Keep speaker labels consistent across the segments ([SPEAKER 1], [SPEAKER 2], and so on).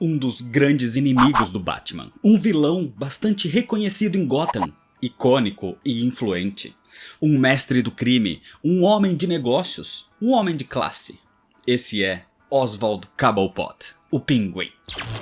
[SPEAKER 1] um dos grandes inimigos do Batman. Um vilão bastante reconhecido em Gotham, icônico e influente. Um mestre do crime, um homem de negócios, um homem de classe. Esse é Oswald Cobblepot, o Pinguim.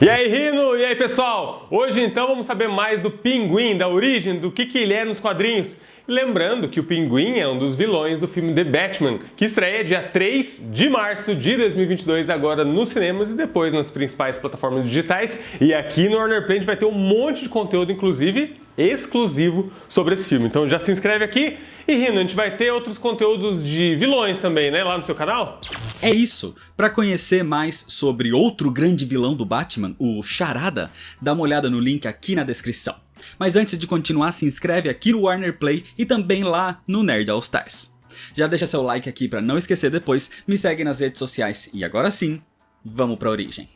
[SPEAKER 2] E aí, Rino? E aí, pessoal? Hoje então vamos saber mais do Pinguim, da origem, do que ele é nos quadrinhos. Lembrando que o Pinguim é um dos vilões do filme The Batman, que estreia dia 3 de março de 2022, agora nos cinemas e depois nas principais plataformas digitais. E aqui no Warner Play a gente vai ter um monte de conteúdo, inclusive exclusivo, sobre esse filme. Então já se inscreve aqui. E Rino, a gente vai ter outros conteúdos de vilões também, né, lá no seu canal?
[SPEAKER 1] É isso! Para conhecer mais sobre outro grande vilão do Batman, o Charada, dá uma olhada no link aqui na descrição. Mas antes de continuar, se inscreve aqui no Warner Play e também lá no Nerd All Stars. Já deixa seu like aqui para não esquecer depois, me segue nas redes sociais e agora sim, vamos pra origem.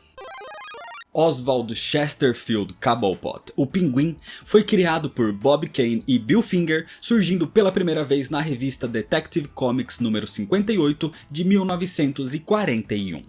[SPEAKER 1] Oswald Chesterfield Cobblepot, o Pinguim, foi criado por Bob Kane e Bill Finger, surgindo pela primeira vez na revista Detective Comics número 58 de 1941.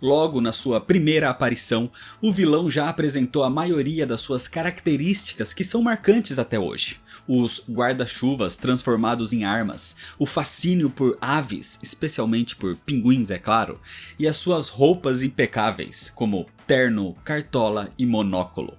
[SPEAKER 1] Logo na sua primeira aparição, o vilão já apresentou a maioria das suas características que são marcantes até hoje. Os guarda-chuvas transformados em armas, o fascínio por aves, especialmente por pinguins é claro, e as suas roupas impecáveis, como terno, cartola e monóculo.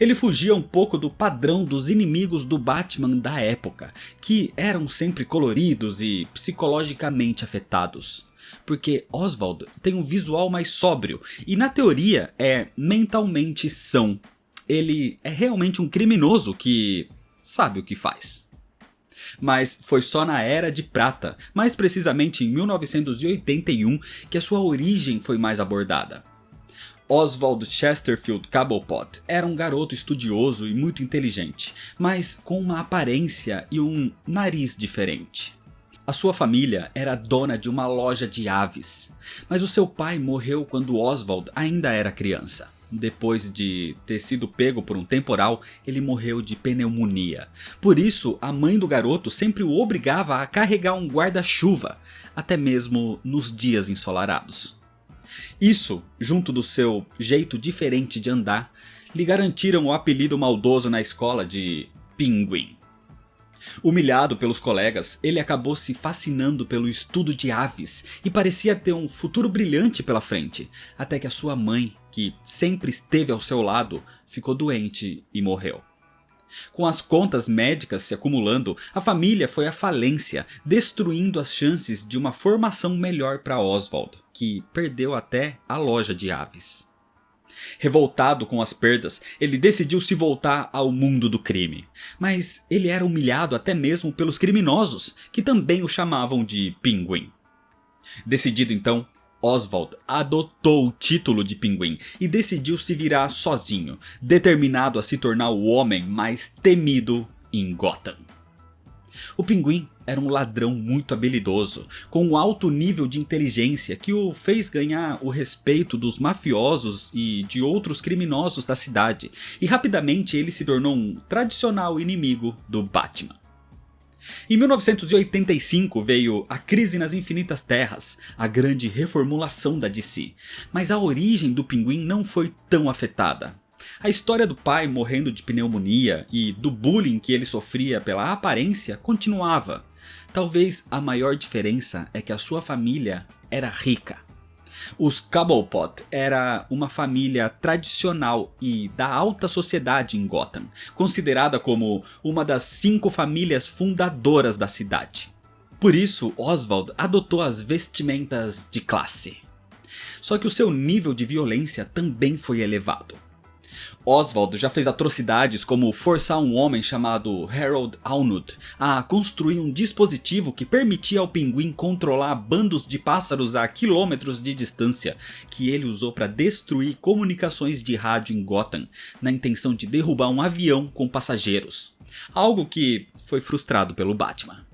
[SPEAKER 1] Ele fugia um pouco do padrão dos inimigos do Batman da época, que eram sempre coloridos e psicologicamente afetados. Porque Oswald tem um visual mais sóbrio e na teoria é mentalmente são. Ele é realmente um criminoso que sabe o que faz. Mas foi só na Era de Prata, mais precisamente em 1981, que a sua origem foi mais abordada. Oswald Chesterfield Cobblepot era um garoto estudioso e muito inteligente, mas com uma aparência e um nariz diferente. A sua família era dona de uma loja de aves, mas o seu pai morreu quando Oswald ainda era criança. Depois de ter sido pego por um temporal, ele morreu de pneumonia. Por isso, a mãe do garoto sempre o obrigava a carregar um guarda-chuva, até mesmo nos dias ensolarados. Isso, junto do seu jeito diferente de andar, lhe garantiram o apelido maldoso na escola de Pinguim. Humilhado pelos colegas, ele acabou se fascinando pelo estudo de aves e parecia ter um futuro brilhante pela frente, até que a sua mãe, que sempre esteve ao seu lado, ficou doente e morreu. Com as contas médicas se acumulando, a família foi à falência, destruindo as chances de uma formação melhor para Oswald, que perdeu até a loja de aves. Revoltado com as perdas, ele decidiu se voltar ao mundo do crime. Mas ele era humilhado até mesmo pelos criminosos, que também o chamavam de Pinguim. Decidido então, Oswald adotou o título de Pinguim e decidiu se virar sozinho, determinado a se tornar o homem mais temido em Gotham. O Pinguim era um ladrão muito habilidoso, com um alto nível de inteligência que o fez ganhar o respeito dos mafiosos e de outros criminosos da cidade, e rapidamente ele se tornou um tradicional inimigo do Batman. Em 1985 veio a Crise nas Infinitas Terras, a grande reformulação da DC, mas a origem do Pinguim não foi tão afetada. A história do pai morrendo de pneumonia e do bullying que ele sofria pela aparência continuava. Talvez a maior diferença é que a sua família era rica. Os Cobblepot era uma família tradicional e da alta sociedade em Gotham, considerada como uma das 5 famílias fundadoras da cidade. Por isso, Oswald adotou as vestimentas de classe. Só que o seu nível de violência também foi elevado. Oswald já fez atrocidades como forçar um homem chamado Harold Alnutt a construir um dispositivo que permitia ao Pinguim controlar bandos de pássaros a quilômetros de distância, que ele usou para destruir comunicações de rádio em Gotham, na intenção de derrubar um avião com passageiros. Algo que foi frustrado pelo Batman.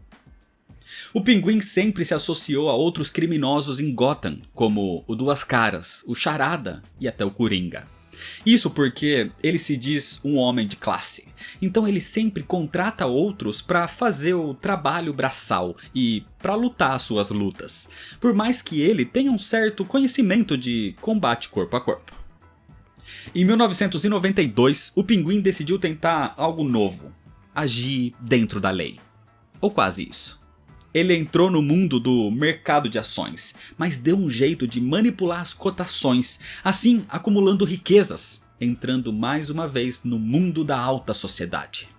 [SPEAKER 1] O Pinguim sempre se associou a outros criminosos em Gotham, como o Duas Caras, o Charada e até o Coringa. Isso porque ele se diz um homem de classe, então ele sempre contrata outros para fazer o trabalho braçal e para lutar as suas lutas, por mais que ele tenha um certo conhecimento de combate corpo a corpo. Em 1992, o Pinguim decidiu tentar algo novo: agir dentro da lei. Ou quase isso. Ele entrou no mundo do mercado de ações, mas deu um jeito de manipular as cotações, assim acumulando riquezas, entrando mais uma vez no mundo da alta sociedade.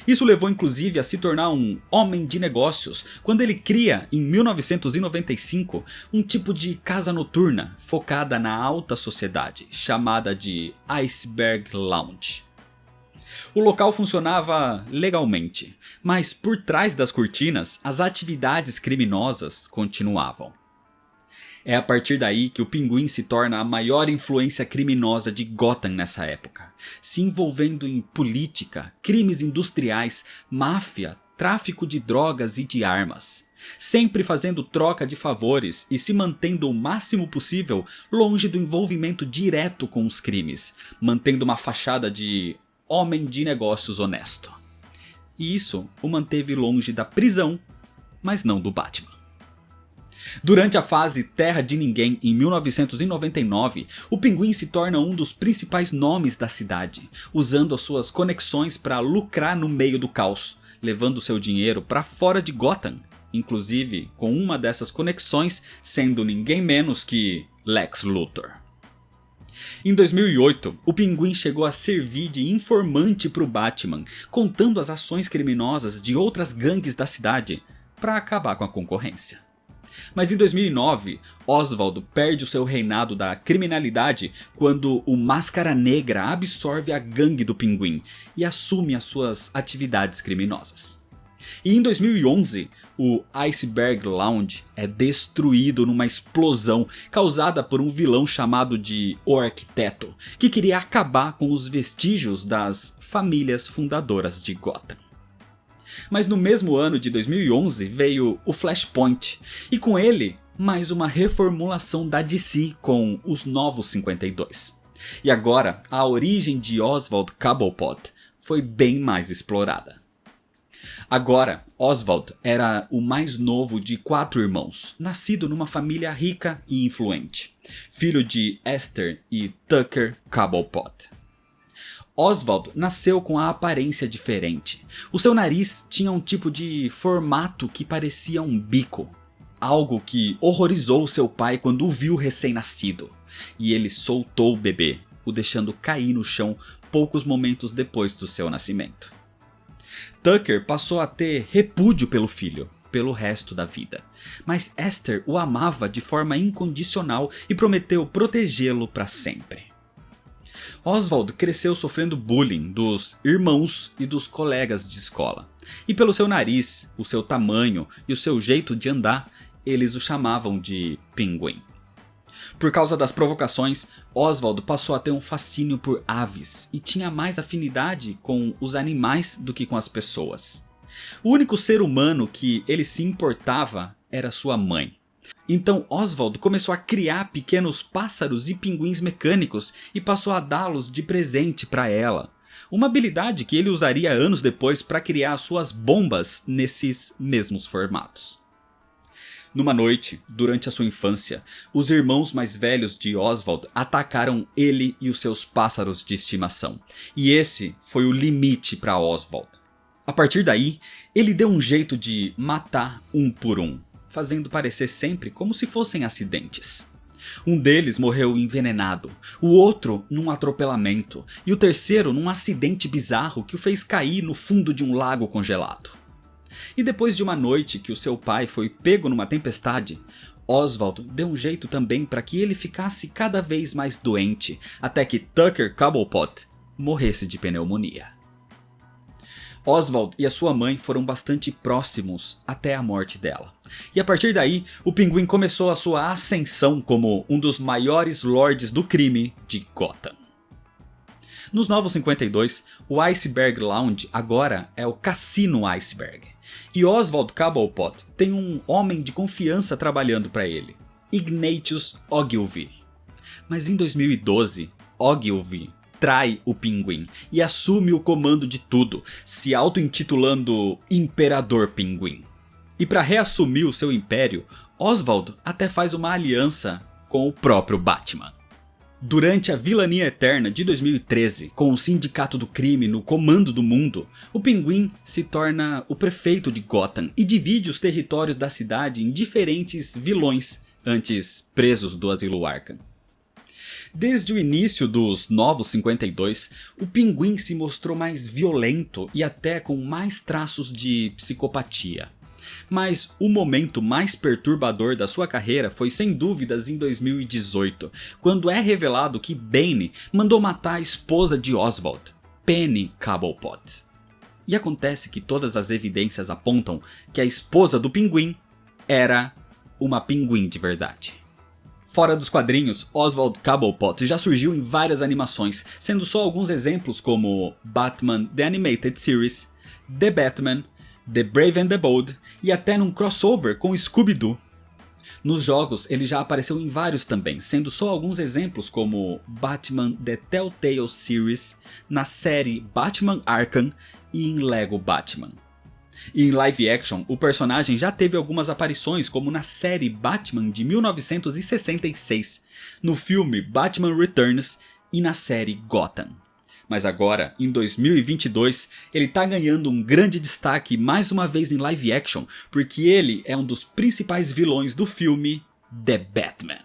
[SPEAKER 1] Isso levou inclusive a se tornar um homem de negócios, quando ele cria, em 1995, um tipo de casa noturna focada na alta sociedade, chamada de Iceberg Lounge. O local funcionava legalmente, mas por trás das cortinas as atividades criminosas continuavam. É a partir daí que o Pinguim se torna a maior influência criminosa de Gotham nessa época, se envolvendo em política, crimes industriais, máfia, tráfico de drogas e de armas. Sempre fazendo troca de favores e se mantendo o máximo possível longe do envolvimento direto com os crimes, mantendo uma fachada de homem de negócios honesto. E isso o manteve longe da prisão, mas não do Batman. Durante a fase Terra de Ninguém, em 1999, o Pinguim se torna um dos principais nomes da cidade, usando as suas conexões para lucrar no meio do caos, levando seu dinheiro para fora de Gotham, inclusive com uma dessas conexões sendo ninguém menos que Lex Luthor. Em 2008, o Pinguim chegou a servir de informante para o Batman, contando as ações criminosas de outras gangues da cidade para acabar com a concorrência. Mas em 2009, Oswald perde o seu reinado da criminalidade quando o Máscara Negra absorve a gangue do Pinguim e assume as suas atividades criminosas. E em 2011, o Iceberg Lounge é destruído numa explosão causada por um vilão chamado de O Arquiteto, que queria acabar com os vestígios das famílias fundadoras de Gotham. Mas no mesmo ano de 2011 veio o Flashpoint, e com ele mais uma reformulação da DC com os Novos 52. E agora a origem de Oswald Cobblepot foi bem mais explorada. Agora, Oswald era o mais novo de 4 irmãos, nascido numa família rica e influente, filho de Esther e Tucker Cobblepot. Oswald nasceu com a aparência diferente. O seu nariz tinha um tipo de formato que parecia um bico, algo que horrorizou seu pai quando o viu recém-nascido, e ele soltou o bebê, o deixando cair no chão poucos momentos depois do seu nascimento. Tucker passou a ter repúdio pelo filho, pelo resto da vida, mas Esther o amava de forma incondicional e prometeu protegê-lo para sempre. Oswald cresceu sofrendo bullying dos irmãos e dos colegas de escola, e pelo seu nariz, o seu tamanho e o seu jeito de andar, eles o chamavam de Pinguim. Por causa das provocações, Oswald passou a ter um fascínio por aves e tinha mais afinidade com os animais do que com as pessoas. O único ser humano que ele se importava era sua mãe. Então Oswald começou a criar pequenos pássaros e pinguins mecânicos e passou a dá-los de presente para ela. Uma habilidade que ele usaria anos depois para criar suas bombas nesses mesmos formatos. Numa noite, durante a sua infância, os irmãos mais velhos de Oswald atacaram ele e os seus pássaros de estimação. E esse foi o limite para Oswald. A partir daí, ele deu um jeito de matar um por um, fazendo parecer sempre como se fossem acidentes. Um deles morreu envenenado, o outro num atropelamento e o terceiro num acidente bizarro que o fez cair no fundo de um lago congelado. E depois de uma noite que o seu pai foi pego numa tempestade, Oswald deu um jeito também para que ele ficasse cada vez mais doente, até que Tucker Cobblepot morresse de pneumonia. Oswald e a sua mãe foram bastante próximos até a morte dela. E a partir daí, o Pinguim começou a sua ascensão como um dos maiores lords do crime de Gotham. Nos Novos 52, o Iceberg Lounge agora é o Cassino Iceberg. E Oswald Cobblepot tem um homem de confiança trabalhando para ele, Ignatius Ogilvy. Mas em 2012, Ogilvy trai o Pinguim e assume o comando de tudo, se auto-intitulando Imperador Pinguim. E para reassumir o seu império, Oswald até faz uma aliança com o próprio Batman. Durante a vilania eterna de 2013, com o Sindicato do Crime no comando do mundo, o Pinguim se torna o prefeito de Gotham e divide os territórios da cidade em diferentes vilões, antes presos do Asilo Arkham. Desde o início dos Novos 52, o Pinguim se mostrou mais violento e até com mais traços de psicopatia. Mas o momento mais perturbador da sua carreira foi sem dúvidas em 2018, quando é revelado que Bane mandou matar a esposa de Oswald, Penny Cobblepot. E acontece que todas as evidências apontam que a esposa do Pinguim era uma pinguim de verdade. Fora dos quadrinhos, Oswald Cobblepot já surgiu em várias animações, sendo só alguns exemplos como Batman The Animated Series, The Batman, The Brave and the Bold e até num crossover com Scooby-Doo. Nos jogos ele já apareceu em vários também, sendo só alguns exemplos como Batman The Telltale Series, na série Batman Arkham e em Lego Batman. E em live action, o personagem já teve algumas aparições como na série Batman de 1966, no filme Batman Returns e na série Gotham. Mas agora, em 2022, ele tá ganhando um grande destaque mais uma vez em live action, porque ele é um dos principais vilões do filme The Batman.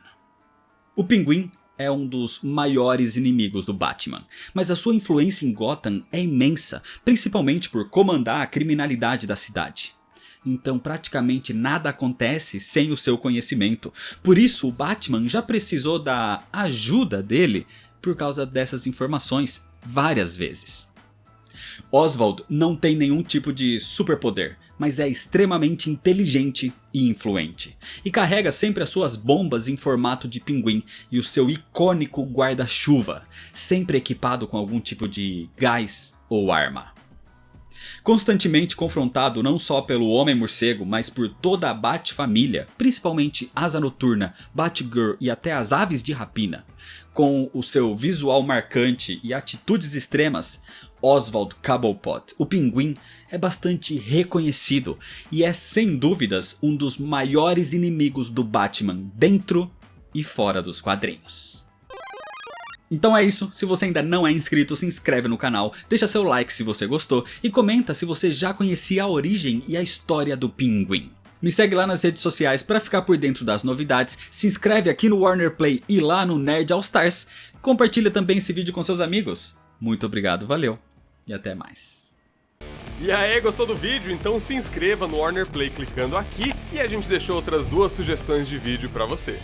[SPEAKER 1] O Pinguim é um dos maiores inimigos do Batman, mas a sua influência em Gotham é imensa, principalmente por comandar a criminalidade da cidade. Então praticamente nada acontece sem o seu conhecimento, por isso o Batman já precisou da ajuda dele por causa dessas informações várias vezes. Oswald não tem nenhum tipo de superpoder, mas é extremamente inteligente e influente, e carrega sempre as suas bombas em formato de pinguim e o seu icônico guarda-chuva, sempre equipado com algum tipo de gás ou arma. Constantemente confrontado não só pelo Homem-Morcego, mas por toda a Bat-família, principalmente Asa Noturna, Batgirl e até as Aves de Rapina. Com o seu visual marcante e atitudes extremas, Oswald Cobblepot, o Pinguim, é bastante reconhecido e é sem dúvidas um dos maiores inimigos do Batman dentro e fora dos quadrinhos. Então é isso, se você ainda não é inscrito, se inscreve no canal, deixa seu like se você gostou e comenta se você já conhecia a origem e a história do Pinguim. Me segue lá nas redes sociais para ficar por dentro das novidades, se inscreve aqui no Warner Play e lá no Nerd All Stars, compartilha também esse vídeo com seus amigos. Muito obrigado, valeu e até mais.
[SPEAKER 2] E aí, gostou do vídeo? Então se inscreva no Warner Play clicando aqui e a gente deixou outras 2 sugestões de vídeo para você.